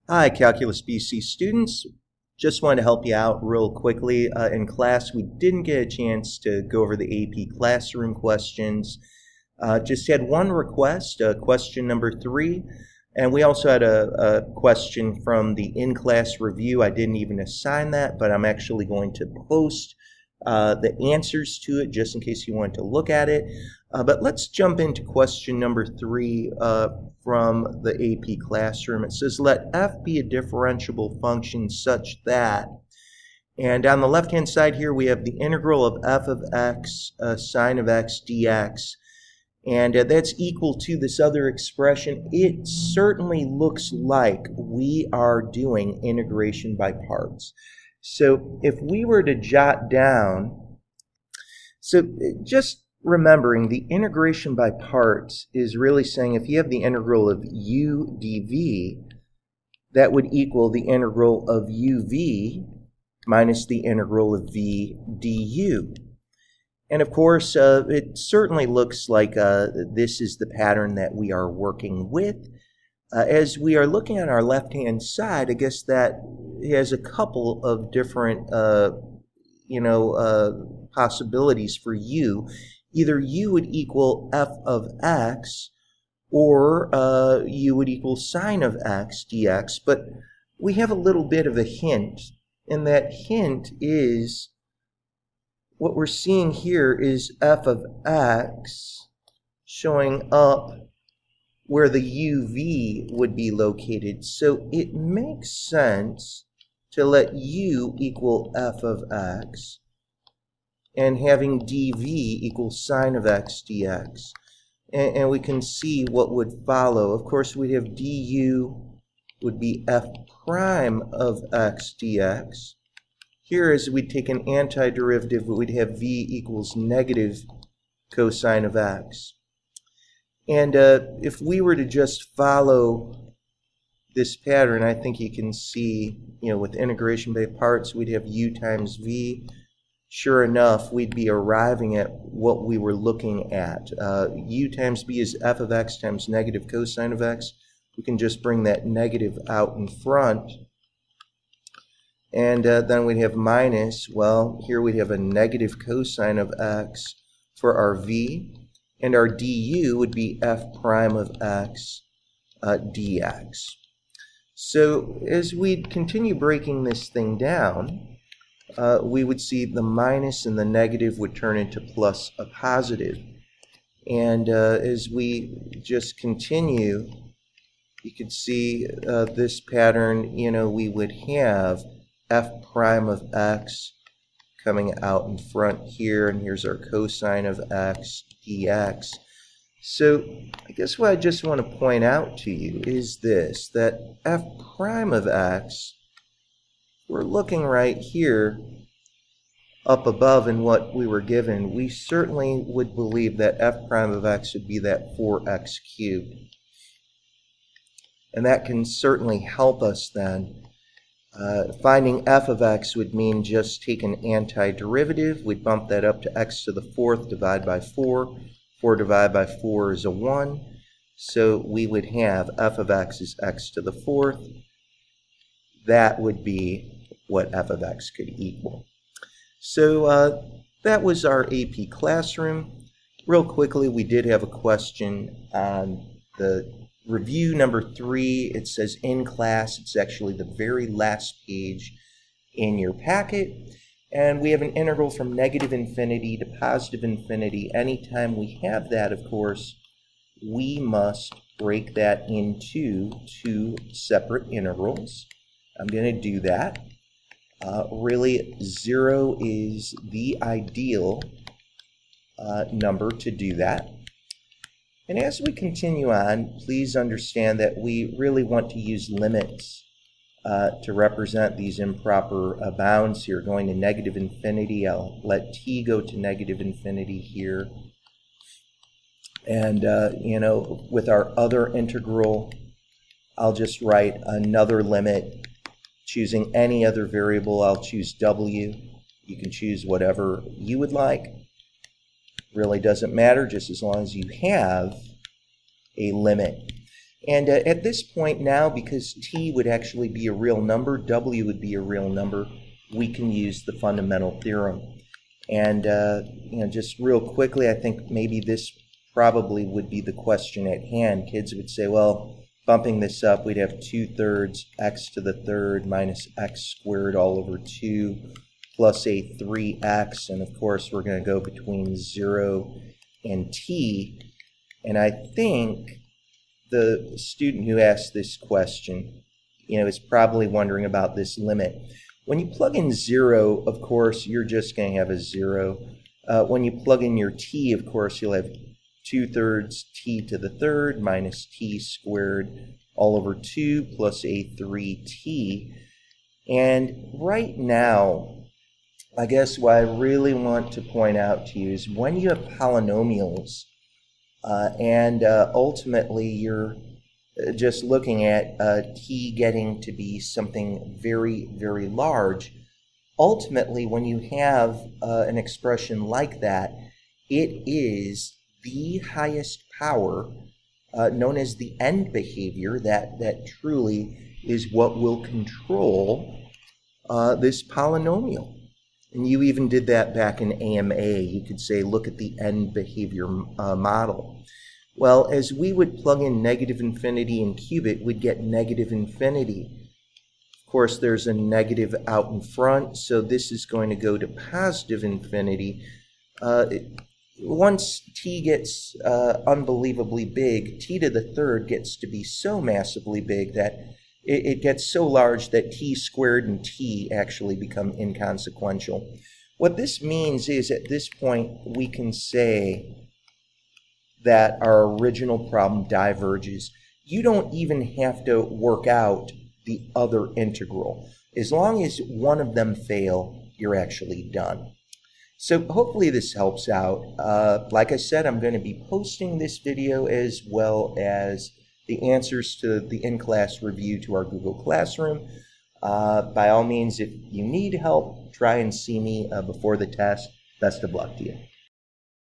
Hi, Calculus BC students. Just wanted to help you out real quickly. In class, we didn't get a chance to go over the AP classroom questions. Just had one request, question number 3, and we also had a question from the in-class review. I didn't even assign that, but I'm actually going to post the answers to it just in case you want to look at it. But let's jump into question number 3 from the AP classroom. It says, let f be a differentiable function such that, and on the left-hand side here we have the integral of f of x sine of x dx, and that's equal to this other expression. It certainly looks like we are doing integration by parts. So if we were to jot down, so just remembering the integration by parts is really saying if you have the integral of u dv, that would equal the integral of uv minus the integral of v du. And of course, it certainly looks like this is the pattern that we are working with. As we are looking at our left-hand side, I guess that has a couple of different, possibilities for u. Either u would equal f of x, or u would equal sine of x dx. But we have a little bit of a hint, and that hint is what we're seeing here is f of x showing up where the uv would be located. So it makes sense to let u equal f of x and having dv equal sine of x dx. And we can see what would follow. Of course, we'd have du would be f prime of x dx. Here, as we'd take an antiderivative, we'd have v equals negative cosine of x. And if we were to just follow this pattern, I think you can see, with integration by parts, we'd have u times v. Sure enough, we'd be arriving at what we were looking at. U times b is f of x times negative cosine of x. We can just bring that negative out in front. And then we'd have minus, well, here we'd have a negative cosine of x for our v. And our du would be f prime of x dx. So as we continue breaking this thing down, we would see the minus and the negative would turn into plus a positive. And as we just continue, you could see this pattern, we would have f prime of x coming out in front here, and here's our cosine of x dx. So I guess what I just want to point out to you is this, that f prime of x, we're looking right here up above in what we were given, we certainly would believe that f prime of x would be that 4x cubed. And that can certainly help us then. Finding f of x would mean just take an antiderivative. We'd bump that up to x to the 4th, divide by 4. 4 divided by 4 is a 1. So we would have f of x is x to the 4th. That would be what f of x could equal. So that was our AP classroom. Real quickly, we did have a question on the review number 3. It says in class. It's actually the very last page in your packet. And we have an integral from negative infinity to positive infinity. Anytime we have that, of course, we must break that into 2 separate integrals. I'm going to do that. Really, 0 is the ideal number to do that. And as we continue on, please understand that we really want to use limits to represent these improper bounds here, going to negative infinity. I'll let t go to negative infinity here. And, with our other integral, I'll just write another limit. Choosing any other variable, I'll choose w. You can choose whatever you would like. Really doesn't matter, just as long as you have a limit. And at this point now, because t would actually be a real number, w would be a real number, we can use the fundamental theorem. And just real quickly, I think maybe this probably would be the question at hand. Kids would say, well, bumping this up, we'd have 2/3 x to the third minus x squared all over 2 plus a 3x. And of course, we're going to go between 0 and t. And I think the student who asked this question, is probably wondering about this limit. When you plug in 0, of course, you're just going to have a 0. When you plug in your t, of course, you'll have 2/3 t to the third minus t squared all over 2 plus a 3t. And right now, I guess what I really want to point out to you is when you have polynomials and ultimately you're just looking at t getting to be something very, very large, ultimately when you have an expression like that, it is the highest power known as the end behavior that truly is what will control this polynomial. And you even did that back in AMA. You could say, look at the end behavior model. Well, as we would plug in negative infinity and cube it, we'd get negative infinity. Of course, there's a negative out in front, so this is going to go to positive infinity. Once t gets unbelievably big, t to the third gets to be so massively big that it gets so large that t squared and t actually become inconsequential. What this means is at this point we can say that our original problem diverges. You don't even have to work out the other integral. As long as one of them fail, you're actually done. So hopefully this helps out. Like I said, I'm going to be posting this video as well as the answers to the in-class review to our Google Classroom. By all means, if you need help, try and see me before the test. Best of luck to you.